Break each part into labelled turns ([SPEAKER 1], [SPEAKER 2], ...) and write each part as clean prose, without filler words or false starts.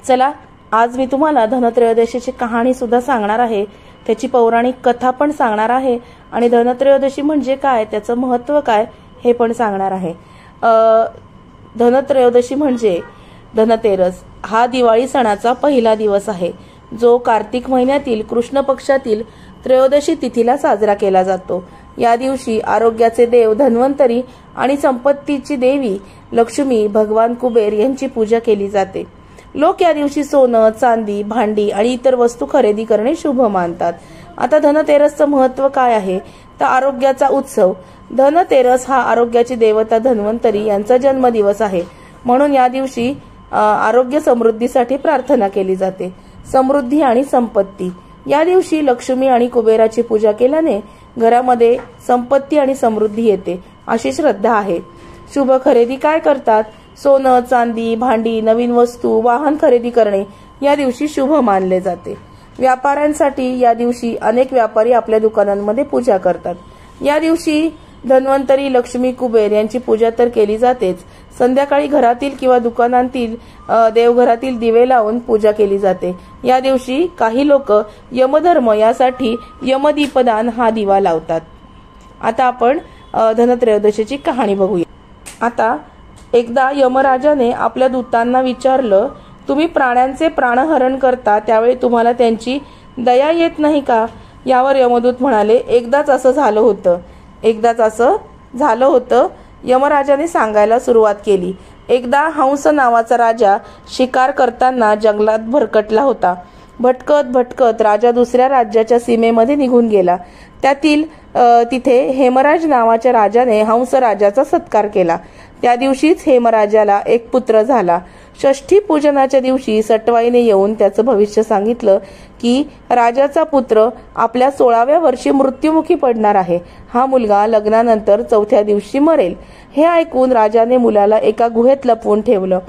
[SPEAKER 1] चला, आज मी तुम्हाला धनत्रयोदशीची कहाणी सुद्धा सांगणार आहे, त्याची पौराणिक कथा पण सांगणार आहे आणि धनत्रयोदशी म्हणजे काय, त्याचं महत्त्व काय हे पण सांगणार आहे। धनत्रयोदशी म्हणजे धनतेरस हा दिवाळी सणाचा पहिला दिवस आहे, जो कार्तिक महिन्यातील कृष्ण पक्षातील त्रयोदशी तिथीला साजरा केला जातो। या दिवशी आरोग्याचे देव धन्वंतरी आणि संपत्तीची देवी लक्ष्मी भगवान कुबेर यांची पूजा केली जाते। लोक या दिवशी सोनं, चांदी, भांडी आणि इतर वस्तू खरेदी करणे शुभ मानतात। आता धनतेरसचं महत्त्व काय आहे, तर आरोग्याचा उत्सव। धनतेरस हा आरोग्याची देवता धन्वंतरी यांचा जन्मदिवस आहे, म्हणून या दिवशी आरोग्य समृद्धीसाठी प्रार्थना केली जाते। समृद्धी आणि संपत्ती, या दिवशी लक्ष्मी आणि कुबेराची पूजा केल्याने घरामध्ये संपत्ती आणि समृद्धी येते अशी श्रद्धा आहे। शुभ खरेदी काय करतात, सोनं, चांदी, भांडी, नवीन वस्तू, वाहन खरेदी करणे या दिवशी शुभ मानले जाते। व्यापाऱ्यांसाठी या दिवशी अनेक व्यापारी आपल्या दुकानांमध्ये पूजा करतात। या दिवशी धन्वंतरी, लक्ष्मी, कुबेर यांची पूजा तर केली जातेच, संध्याकाळी घरातील किंवा दुकानांतील देवघरातील दिवे लावून पूजा केली जाते। या दिवशी काही लोक यमधर्म यासाठी यमदीपदान हा दिवा लावतात। आता आपण धनत्रयोदशीची कहाणी बघूया। आता एकदा यमराजाने आपल्या दूतांना विचारलं, तुम्ही प्राण्यांचे प्राणहरण करता त्यावेळी तुम्हाला त्यांची दया येत नाही का? यावर यमदूत म्हणाले, एकदाच असं झालं होतं। यमराजाने सांगायला सुरुवात केली। एकदा हंस नावाचा राजा शिकार करताना जंगलात भरकटला होता। भटकत भटकत राजा दुसऱ्या राज्याच्या सीमेमध्ये निघून गेला। तिथे हेमराज नावाच्या राजाने हंस राजाचा सत्कार केला। त्या दिवशीच हेमराजाला एक पुत्र झाला। षष्ठी पूजनाच्या दिवशी सटवाईने येऊन त्याचं भविष्य सांगितलं की राजाचा पुत्र आपल्या 16व्या वर्षी मृत्युमुखी पडणार आहे। हा मुलगा लग्नानंतर 4थ्या दिवशी मरेल। हे ऐकून राजाने मुलाला एका गुहेत लपवून ठेवलं,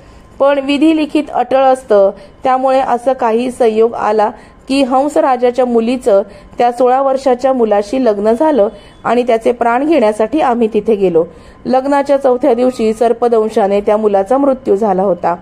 [SPEAKER 1] पण विधी लिखित अटळ असतं, त्यामुळे असं काही संयोग आला की हंस राजाच्या मुलीचं त्या 16 वर्षाच्या मुलाशी लग्न झालं आणि त्याचे प्राण घेण्यासाठी आम्ही तिथे गेलो। लग्नाच्या 4थ्या दिवशी सर्पदंशाने त्या मुलाचा मृत्यू झाला होता।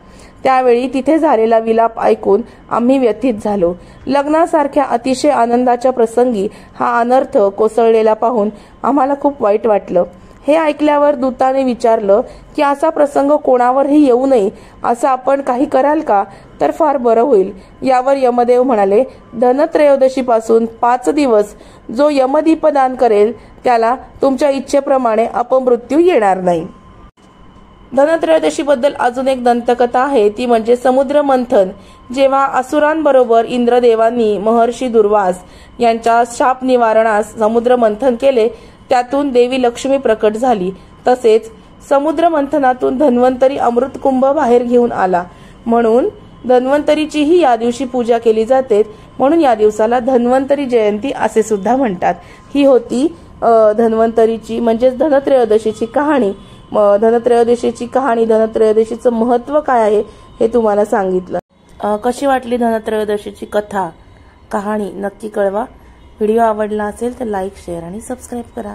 [SPEAKER 1] त्यावेळी तिथे झालेला विलाप ऐकून आम्ही व्यथित झालो। लग्नासारख्या अतिशय आनंदाच्या प्रसंगी हा अनर्थ कोसळलेला पाहून आम्हाला खूप वाईट वाटलं। हे ऐकल्यावर दूताने विचारलं की असा प्रसंग कोणावरही येऊ नये, असं आपण काही कराल का? तर फार बरं होईल। यावर यमदेव म्हणाले, धनत्रयोदशीपासून 5 दिवस जो यमदीपदान करेल त्याला तुमच्या इच्छेप्रमाणे अपमृत्यू येणार नाही। धनत्रयोदशीबद्दल अजून एक दंतकथा आहे, ती म्हणजे समुद्र मंथन। जेव्हा असुरांबरोबर इंद्रदेवांनी महर्षी दुर्वास यांच्या शाप निवारणास समुद्र मंथन केले, त्यातून देवी लक्ष्मी प्रकट झाली। तसेच समुद्र मंथनातून धन्वंतरी अमृतकुंभ बाहेर घेऊन आला, म्हणून धन्वंतरीचीही या दिवशी पूजा केली जाते, म्हणून या दिवसाला धन्वंतरी जयंती असे सुद्धा म्हणतात। ही होती धन्वंतरीची म्हणजेच धनत्रयोदशीची कहाणी। धनत्रयोदशीचं महत्त्व काय आहे हे तुम्हाला सांगितलं। कशी वाटली धनत्रयोदशीची कथा, कहाणी नक्की कळवा। व्हिडिओ आवडला असेल तर लाईक, शेअर आणि सबस्क्राईब करा।